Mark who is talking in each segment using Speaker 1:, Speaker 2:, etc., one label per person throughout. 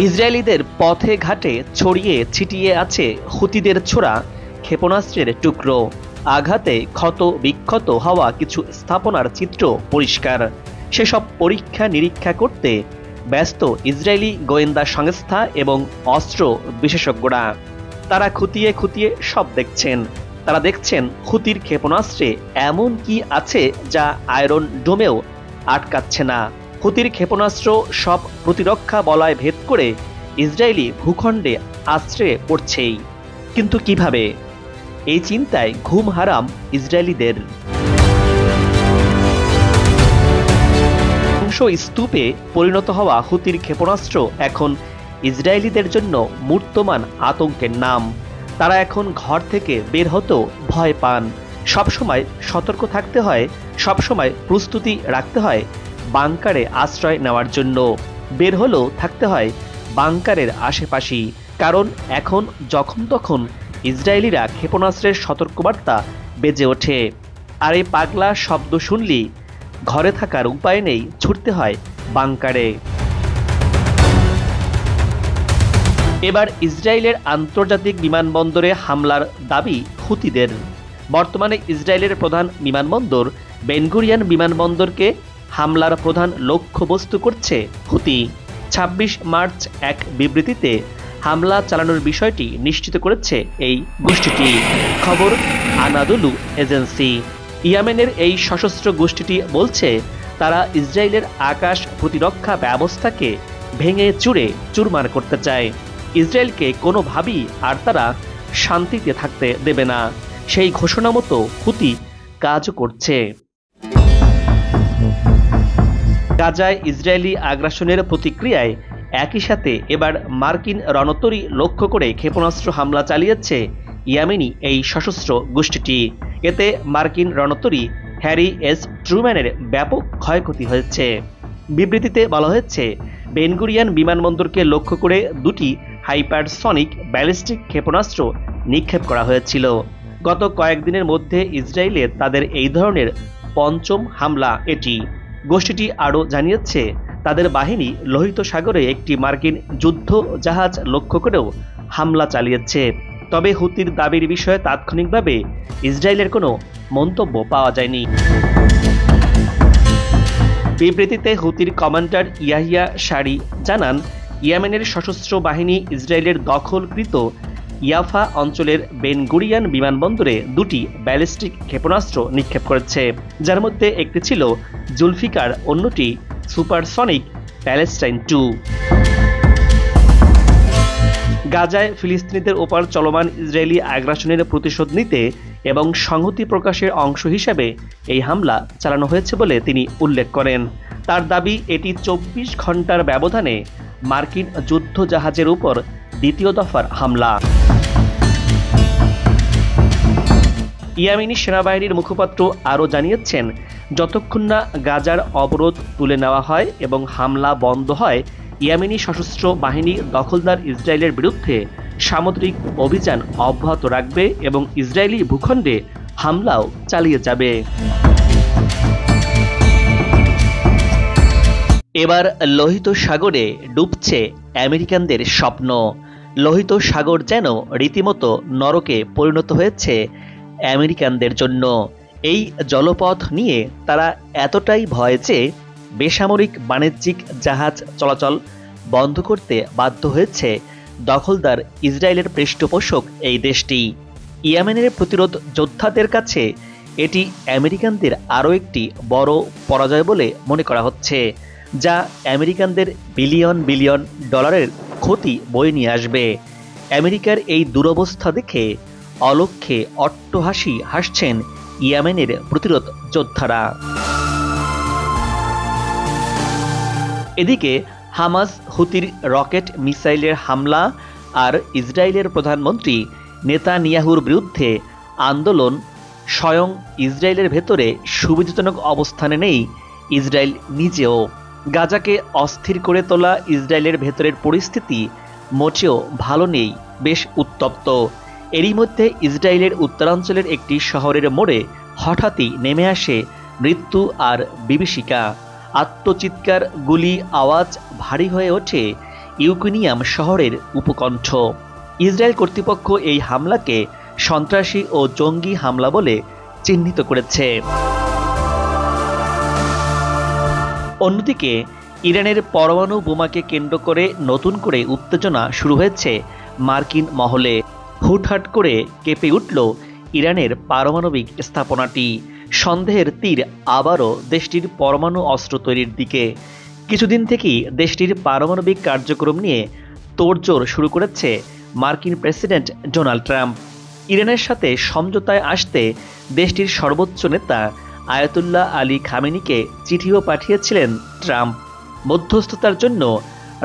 Speaker 1: ইসরায়েলিদের পথে ঘাটে ছড়িয়ে ছিটিয়ে আছে হুতিদের ছোড়া ক্ষেপণাস্ত্রের টুকরো। আঘাতে ক্ষত বিক্ষত হওয়া কিছু স্থাপনার চিত্র পরিষ্কার। সেসব পরীক্ষা নিরীক্ষা করতে ব্যস্ত ইসরায়েলি গোয়েন্দা সংস্থা এবং অস্ত্র বিশেষজ্ঞরা। তারা খুঁটিয়ে খুঁটিয়ে সব দেখছেন। তারা দেখছেন হুতির ক্ষেপণাস্ত্রে এমন কি আছে যা আয়রন ডোমেও আটকাচ্ছে না। হুতির ক্ষেপণাস্ত্র সব প্রতিরক্ষা বলয় ভেদ করে ইসরায়েলি ভূখণ্ডে আশ্রয়ে পড়ছেই, কিন্তু কিভাবে? এই চিন্তায় ঘুম হারাম ইসরায়েলিদের। ধ্বংসস্তূপে পরিণত হওয়া হুতির ক্ষেপণাস্ত্র এখন ইসরায়েলিদের জন্য মূর্তমান আতঙ্কের নাম। তারা এখন ঘর থেকে বের হতেও ভয় পান। সবসময় সতর্ক থাকতে হয়, সবসময় প্রস্তুতি রাখতে হয় বাংকারে আশ্রয় নেওয়ার জন্য। বের হলেও থাকতে হয় বাংকারের আশেপাশেই, কারণ এখন যখন তখন ইসরায়েলিরা ক্ষেপণাস্ত্রের সতর্কবার্তা বেজে ওঠে। আর এই পাগলা শব্দ শুনলেই ঘরে থাকার উপায় নেই, ছুটতে হয় বাংকারে। এবার ইসরায়েলের আন্তর্জাতিক বিমানবন্দরে হামলার দাবি হুতিদের। বর্তমানে ইসরায়েলের প্রধান বিমানবন্দর বেনগুরিয়ান বিমানবন্দরকে হামলার প্রধান লক্ষ্যবস্তু করছে হুতি। ২৬ মার্চ এক বিবৃতিতে হামলা চালানোর বিষয়টি নিশ্চিত করেছে এই গোষ্ঠীটি। খবর আনাদোলু এজেন্সি। ইয়েমেনের এই সশস্ত্র গোষ্ঠীটি বলছে তারা ইসরায়েলের আকাশ প্রতিরক্ষা ব্যবস্থাকে ভেঙে চুরে চুরমার করতে চায়। ইসরায়েলকে কোনোভাবেই আর তারা শান্তিতে থাকতে দেবে না। সেই ঘোষণা মতো হুতি কাজও করছে। গাজায় ইসরায়েলি আগ্রাসনের প্রতিক্রিয়ায় একই সাথে এবার মার্কিন রণতরী লক্ষ্য করে ক্ষেপণাস্ত্র হামলা চালিয়েছে ইয়েমেনি এই সশস্ত্র গোষ্ঠীটি। এতে মার্কিন রণতরী হ্যারি এস ট্রুম্যানের ব্যাপক ক্ষয়ক্ষতি হয়েছে। বিবৃতিতে বলা হয়েছে, বেনগুরিয়ান বিমানবন্দরকে লক্ষ্য করে দুটি হাইপারসনিক ব্যালিস্টিক ক্ষেপণাস্ত্র নিক্ষেপ করা হয়েছিল। গত কয়েকদিনের মধ্যে ইসরায়েলে তাদের এই ধরনের পঞ্চম হামলা এটি। গোষ্ঠীটি আরও জানিয়েছে, তাদের বাহিনী লোহিত সাগরে একটি মার্কিন যুদ্ধ জাহাজ লক্ষ্য করেও হামলা চালিয়েছে। তবে হুতির দাবির বিষয়ে তাৎক্ষণিকভাবে ইসরায়েলের কোনো মন্তব্য পাওয়া যায়নি। বিবৃতিতে হুতির কমান্ডার ইয়াহিয়া সারি জানান, ইয়েমেনের সশস্ত্র বাহিনী ইসরায়েলের দখলকৃত ইয়াফা অঞ্চলের বেনগুরিয়ান বিমানবন্দরে দুটি ব্যালিস্টিক ক্ষেপণাস্ত্র নিক্ষেপ করেছে, যার মধ্যে একটি ছিল জুলফিকার, অন্যটি সুপারসনিক প্যালেস্টাইন 2। গাজায় ফিলিস্তিনিদের ওপর চলমান ইসরায়েলি আগ্রাসনের প্রতিশোধ নিতে এবং সংহতি প্রকাশের অংশ হিসেবে এই হামলা চালানো হয়েছে বলে তিনি উল্লেখ করেন। তার দাবি, এটি ২৪ ঘন্টার ব্যবধানে মার্কিন যুদ্ধ জাহাজের উপর দ্বিতীয় দফার হামলা। ইয়েমেনি সেনাবাহিনীর মুখপাত্র আরও জানিয়েছেন, যতক্ষণ না গাজার অবরোধ তুলে নেওয়া হয় এবং হামলা বন্ধ হয়, ইয়েমেনি সশস্ত্র বাহিনী দখলদার ইসরায়েলের বিরুদ্ধে সামুদ্রিক অভিযান অব্যাহত রাখবে এবং ইসরায়েলি ভূখণ্ডে হামলাও চালিয়ে যাবে। এবার লোহিত সাগরে ডুবছে আমেরিকানদের স্বপ্ন। লোহিত সাগর যেন রীতিমতো নরকে পরিণত হয়েছে আমেরিকানদের জন্য। এই জলপথ নিয়ে তারা এতটাই ভয় যে বেসামরিক বাণিজ্যিক জাহাজ চলাচল বন্ধ করতে বাধ্য হয়েছে দখলদার ইসরায়েলের পৃষ্ঠপোষক এই দেশটি। ইয়েমেনের প্রতিরোধ যোদ্ধাদের কাছে এটি আমেরিকানদের আরও একটি বড় পরাজয় বলে মনে করা হচ্ছে, যা আমেরিকানদের বিলিয়ন বিলিয়ন ডলারের ক্ষতি বয়ে নিয়ে আসবে। আমেরিকার এই দুরবস্থা দেখে অলক্ষ্যে অট্টহাসি হাসছেন ইয়েমেনের প্রতিরোধ যোদ্ধারা। এদিকে হামাস হুতির রকেট মিসাইলের হামলা আর ইসরায়েলের প্রধানমন্ত্রী নেতানিয়াহুর বিরুদ্ধে আন্দোলন। স্বয়ং ইসরায়েলের ভেতরে সুবিধাজনক অবস্থানে নেই ইসরায়েল নিজেও। গাজাকে অস্থির করে তোলা ইসরায়েলের ভেতরের পরিস্থিতি মোটেও ভালো নেই, বেশ উত্তপ্ত। এরই মধ্যে ইসরায়েলের উত্তরাঞ্চলের একটি শহরের মোড়ে হঠাৎই নেমে আসে মৃত্যু আর বিভীষিকা। আত্মচিৎকার, গুলি, আওয়াজ ভারী হয়ে ওঠে ইউক্রেনিয়াম শহরের উপকণ্ঠ। ইসরায়েল কর্তৃপক্ষ এই হামলাকে সন্ত্রাসী ও জঙ্গি হামলা বলে চিহ্নিত করেছে। অন্যদিকে ইরানের পরমাণু বোমাকে কেন্দ্র করে নতুন করে উত্তেজনা শুরু হয়েছে মার্কিন মহলে। হুটহাট করে কেঁপে উঠল ইরানের পারমাণবিক স্থাপনাটি। সন্দেহের তীর আবারও দেশটির পরমাণু অস্ত্র তৈরির দিকে। কিছুদিন থেকেই দেশটির পারমাণবিক কার্যক্রম নিয়ে তোড়জোড় শুরু করেছে মার্কিন প্রেসিডেন্ট ডোনাল্ড ট্রাম্প। ইরানের সাথে সমঝোতায় আসতে দেশটির সর্বোচ্চ নেতা আয়াতুল্লাহ আলী খামেনিকে চিঠিও পাঠিয়েছিলেন ট্রাম্প। মধ্যস্থতার জন্য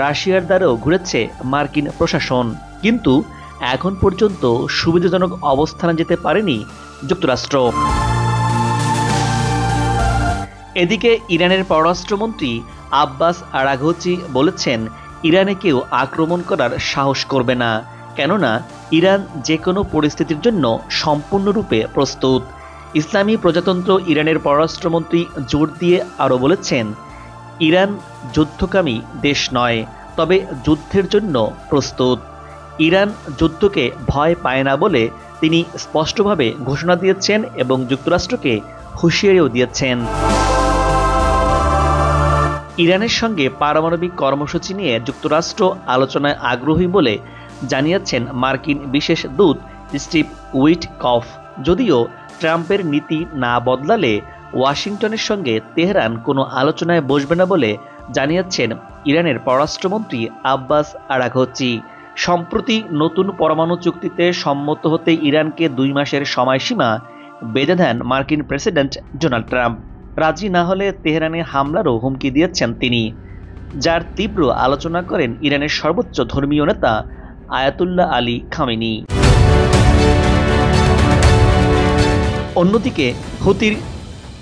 Speaker 1: রাশিয়ার দ্বারেও ঘুরেছে মার্কিন প্রশাসন, কিন্তু এখন পর্যন্ত সুবিধাজনক অবস্থানে যেতে পারেনি যুক্তরাষ্ট্র। এদিকে ইরানের পররাষ্ট্রমন্ত্রী আব্বাস আরাঘচি বলেছেন, ইরানে কেউ আক্রমণ করার সাহস করবে না, কেননা ইরান যে কোনো পরিস্থিতির জন্য সম্পূর্ণরূপে প্রস্তুত। ইসলামী প্রজাতন্ত্র ইরানের পররাষ্ট্রমন্ত্রী জোর দিয়ে আরও বলেছেন, ইরান যুদ্ধকামী দেশ নয়, তবে যুদ্ধের জন্য প্রস্তুত। ইরান যুদ্ধকে ভয় পায় না বলে তিনি স্পষ্টভাবে ঘোষণা দিয়েছেন এবং যুক্তরাষ্ট্রকে হুঁশিয়ারিও দিয়েছেন। ইরানের সঙ্গে পারমাণবিক কর্মসূচি নিয়ে যুক্তরাষ্ট্র আলোচনায় আগ্রহী বলে জানিয়েছেন মার্কিন বিশেষ দূত স্টিভ উইটকফ। যদিও ট্রাম্পের নীতি না বদলালে ওয়াশিংটনের সঙ্গে তেহরান কোনো আলোচনায় বসবে না বলে জানিয়েছেন ইরানের পররাষ্ট্রমন্ত্রী আব্বাস আরাঘচি। সম্প্রতি নতুন পরমাণু চুক্তিতে সম্মত হতে ইরানকে 2 মাসের সময়সীমা বেঁধে দেন মার্কিন প্রেসিডেন্ট ডোনাল্ড ট্রাম্প। রাজি না হলে তেহরানে হামলারও হুমকি দিয়েছেন তিনি, যার তীব্র আলোচনা করেন ইরানের সর্বোচ্চ ধর্মীয় নেতা আয়াতুল্লাহ আলী খামেনি।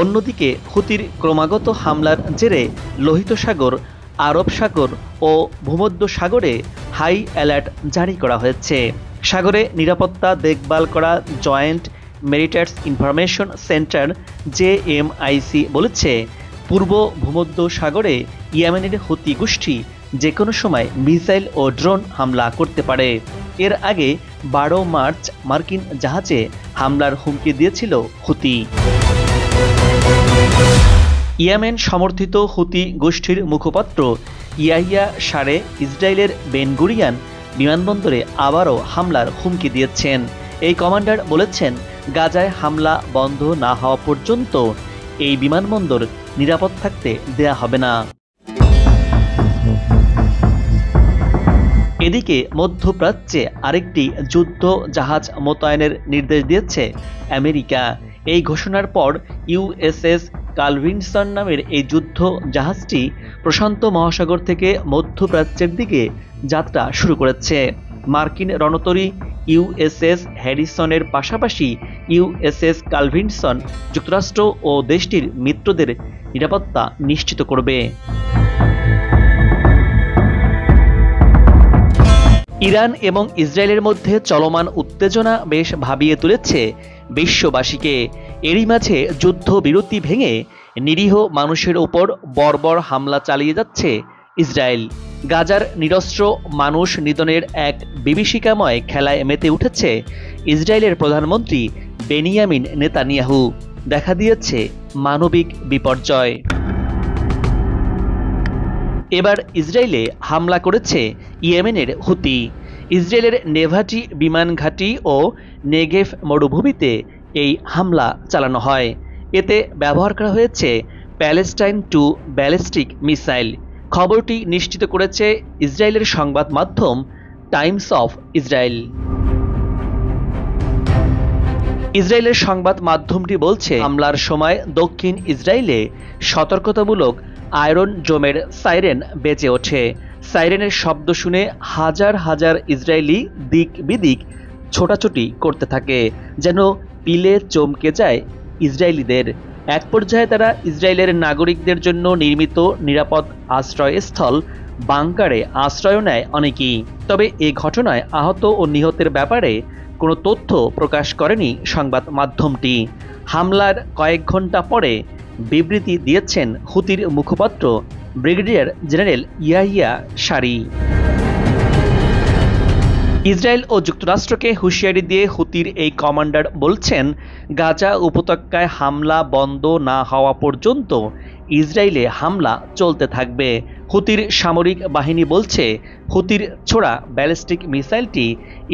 Speaker 1: অন্যদিকে হুতির ক্রমাগত হামলার জেরে লোহিত সাগর, আরব সাগর ও ভূমধ্য সাগরে হাই অ্যালার্ট জারি করা হয়েছে। সাগরে নিরাপত্তা দেখভাল করা joint maritime information centre JMIC বলেছে, পূর্ব ভূমধ্য সাগরে ইয়েমেনের হুতি গোষ্ঠী যে কোনো সময় মিসাইল ও ড্রোন হামলা করতে পারে। এর আগে 12 মার্চ মার্কিন জাহাজে হামলার হুমকি দিয়েছিল হুতি। ইয়েমেন সমর্থিত হুতি গোষ্ঠীর মুখপাত্র ইয়াহিয়া সারে ইসরায়েলের বেন গুরিয়ান বিমানবন্দরে আবারও হামলার হুমকি দিয়েছেন। এই কমান্ডার বলেছেন, গাজায় হামলা বন্ধ না হওয়া পর্যন্ত এই বিমানবন্দর নিরাপদ থাকতে দেয়া হবে না। এদিকে মধ্যপ্রাচ্যে আরেকটি যুদ্ধ জাহাজ মোতায়েনের নির্দেশ দিয়েছে আমেরিকা। এই ঘোষণার পর USS কালভিনসন নামের এই যুদ্ধ জাহাজটি প্রশান্ত মহাসাগর থেকে মধ্যপ্রাচ্যের দিকে যাত্রা শুরু করেছে। মার্কিন রণতরী USS হ্যারিসনের পাশাপাশি USS কালভিনসন যুক্তরাষ্ট্র ও দেশটির মিত্রদের নিরাপত্তা নিশ্চিত করবে। ইরান এবং ইসরায়েলের মধ্যে চলমান উত্তেজনা বেশ ভাবিয়ে তুলেছে বিশ্ববাসীকে। এরই মাঝে যুদ্ধবিরতি ভেঙে নিরীহ মানুষের ওপর বর্বর হামলা চালিয়ে যাচ্ছে ইসরায়েল। গাজার নিরস্ত্র মানুষ নিধনের এক বিভীষিকাময় খেলায় মেতে উঠেছে ইসরায়েলের প্রধানমন্ত্রী বেনিয়ামিন নেতানিয়াহু। দেখা দিয়েছে মানবিক বিপর্যয়। এবার ইসরায়েলে হামলা করেছে ইয়েমেনের হুতি। ইসরায়েলের নেভাটি বিমান ঘাঁটি ও নেগেভ মরুভূমিতে এই হামলা চালানো হয়। এতে ব্যবহার করা হয়েছে প্যালেস্টাইন 2 ব্যালিস্টিক মিসাইল। খবরটি নিশ্চিত করেছে ইসরায়েলের সংবাদ মাধ্যম টাইমস অফ ইসরায়েল। ইসরায়েলের সংবাদ মাধ্যমটি বলছে, হামলার সময় দক্ষিণ ইসরায়েলে সতর্কতামূলক আয়রন ডোমের সাইরেন বেজে ওঠে। সাইরেনের শব্দ শুনে হাজার হাজার ইসরায়েলি দিক বিদিক ছোটাছুটি করতে থাকে, যেন পিলে চমকে যায় ইসরায়েলিদের। এক পর্যায়ে তারা ইসরায়েলের নাগরিকদের জন্য নির্মিত নিরাপদ আশ্রয়স্থল বাংকারে আশ্রয় নেয় অনেকেই। তবে এই ঘটনায় আহত ও নিহতের ব্যাপারে কোনো তথ্য প্রকাশ করেনি সংবাদ মাধ্যমটি। হামলার কয়েক ঘন্টা পরে বিবৃতি দিয়েছেন হুতির মুখপাত্র ব্রিগেডিয়ার জেনারেল ইয়াহিয়া সারি। ইসরায়েল ও যুক্তরাষ্ট্রকে হুঁশিয়ারি দিয়ে হুতির এই কমান্ডার বলছেন, গাজা উপত্যকায় হামলা বন্ধ না হওয়া পর্যন্ত ইসরায়েলে হামলা চলতে থাকবে। হুতির সামরিক বাহিনী বলছে, হুতির ছোড়া ব্যালিস্টিক মিসাইলটি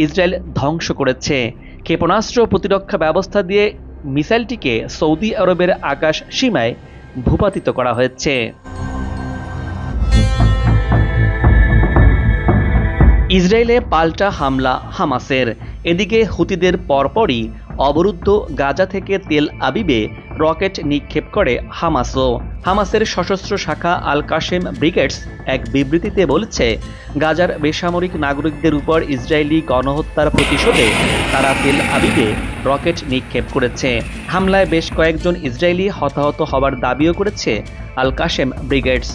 Speaker 1: ইসরায়েল ধ্বংস করেছে। ক্ষেপণাস্ত্র প্রতিরক্ষা ব্যবস্থা দিয়ে মিসাইলটিকে সৌদি আরবের আকাশ সীমায় ভূপাতিত করা হয়েছে। ইসরায়েলে পাল্টা হামলা হামাসের। এদিকে হুতিদের পরপরই অবরুদ্ধ গাজা থেকে তেল আবিবে রকেট নিক্ষেপ করে হামাসও। হামাসের সশস্ত্র শাখা আল কাশেম ব্রিগেডস এক বিবৃতিতে বলেছে, গাজার বেসামরিক নাগরিকদের উপর ইসরায়েলি গণহত্যার প্রতিশোধে তারা তেল আবিবে রকেট নিক্ষেপ করেছে। হামলায় বেশ কয়েকজন ইসরায়েলি হতাহত হওয়ার দাবিও করেছে আল কাশেম ব্রিগেডস।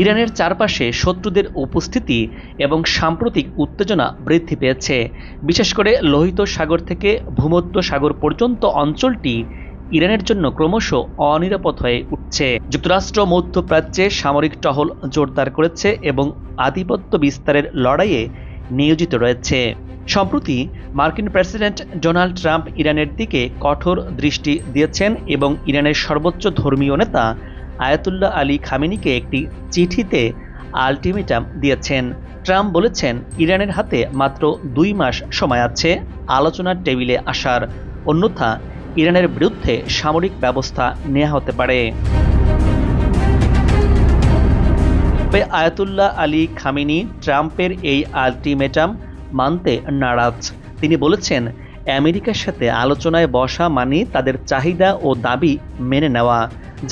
Speaker 1: ইরানের চারপাশে শত্রুদের উপস্থিতি এবং সাম্প্রতিক উত্তেজনা বৃদ্ধি পেয়েছে। বিশেষ করে লোহিত সাগর থেকে ভূমধ্য সাগর পর্যন্ত অঞ্চলটি ইরানের জন্য ক্রমশ অনিরাপদ হয়ে উঠছে। যুক্তরাষ্ট্র মধ্যপ্রাচ্যে সামরিক টহল জোরদার করেছে এবং আধিপত্য বিস্তারের লড়াইয়ে নিয়োজিত রয়েছে। সম্প্রতি মার্কিন প্রেসিডেন্ট ডোনাল্ড ট্রাম্প ইরানের দিকে কঠোর দৃষ্টি দিয়েছেন এবং ইরানের সর্বোচ্চ ধর্মীয় নেতা আয়াতুল্লাহ আলী খামেনিকে একটি চিঠিতে আলটিমেটাম দিয়েছেন। ট্রাম্প বলেছেন, ইরানের হাতে মাত্র 2 মাস সময় আছে আলোচনার টেবিলে আসার, অন্যথা ইরানের বিরুদ্ধে সামরিক ব্যবস্থা নেওয়া হতে পারে। তবে আয়াতুল্লাহ আলী খামেনি ট্রাম্পের এই আলটিমেটাম মানতে নারাজ। তিনি বলেছেন, আমেরিকার সাথে আলোচনায় বসা মানে তাদের চাহিদা ও দাবি মেনে নেওয়া,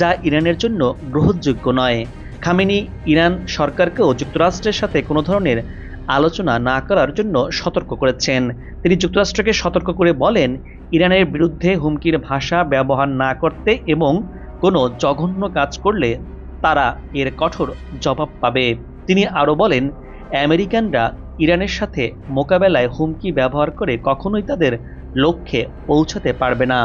Speaker 1: যা ইরানের জন্য গ্রহণযোগ্য নয়। খামেনি ইরান সরকারকেও যুক্তরাষ্ট্রের সাথে কোনো ধরনের আলোচনা না করার জন্য সতর্ক করেছেন। তিনি যুক্তরাষ্ট্রকে সতর্ক করে বলেন, ইরানের বিরুদ্ধে হুমকির ভাষা ব্যবহার না করতে এবং কোনো জঘন্য কাজ করলে তারা এর কঠোর জবাব পাবে। তিনি আরও বলেন, আমেরিকানরা ইরানের সাথে মোকাবেলায় হুমকি ব্যবহার করে কখনোই তাদের লক্ষ্যে পৌঁছাতে পারবে না।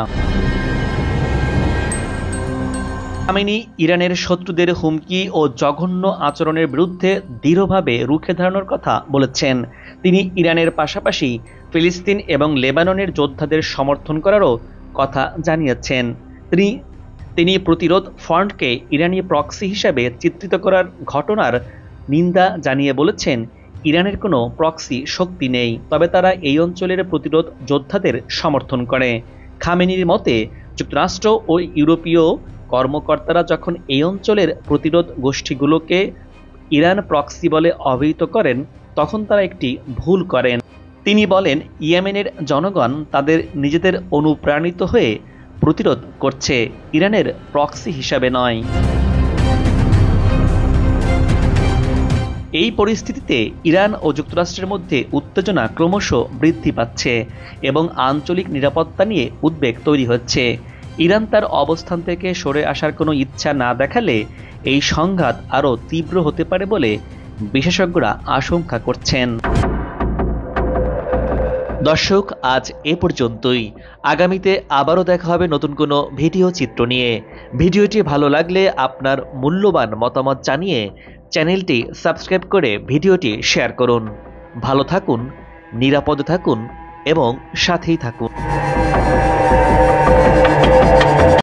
Speaker 1: খামেনি ইরানের শত্রুদের হুমকি ও জঘন্য আচরণের বিরুদ্ধে দৃঢ়ভাবে রুখে দাঁড়ানোর কথা বলেছেন। তিনি ইরানের পাশাপাশি ফিলিস্তিন এবং লেবাননের যোদ্ধাদের সমর্থন করারও কথা জানিয়েছেন। তিনি প্রতিরোধ ফ্রন্টকে ইরানি প্রক্সি হিসাবে চিত্রিত করার ঘটনার নিন্দা জানিয়ে বলেছেন, ইরানের কোনো প্রক্সি শক্তি নেই, তবে তারা এই অঞ্চলের প্রতিরোধ যোদ্ধাদের সমর্থন করে। খামেনির মতে, যুক্তরাষ্ট্র ও ইউরোপীয় কর্মকর্তারা যখন এই অঞ্চলের প্রতিরোধ গোষ্ঠীগুলোকে ইরান প্রক্সি বলে অভিহিত করেন, তখন তারা একটি ভুল করেন। তিনি বলেন, ইয়েমেনের জনগণ তাদের নিজেদের অনুপ্রাণিত হয়ে প্রতিরোধ করছে, ইরানের প্রক্সি হিসাবে নয়। এই পরিস্থিতিতে ইরান ও যুক্তরাষ্ট্রের মধ্যে উত্তেজনা ক্রমশ বৃদ্ধি পাচ্ছে এবং আঞ্চলিক নিরাপত্তা নিয়ে উদ্বেগ তৈরি হচ্ছে। ইরান তার অবস্থান থেকে সরে আসার কোনো ইচ্ছা না দেখালে এই সংঘাত আরও তীব্র হতে পারে বলে বিশেষজ্ঞরা আশঙ্কা করছেন। দর্শক, আজ এ পর্যন্তই। আগামীতে আবারও দেখা হবে নতুন কোনো ভিডিও চিত্র নিয়ে। ভিডিওটি ভালো লাগলে আপনার মূল্যবান মতামত জানিয়ে চ্যানেলটি সাবস্ক্রাইব করে ভিডিওটি শেয়ার করুন। ভালো থাকুন, নিরাপদে থাকুন এবং সাথেই থাকুন।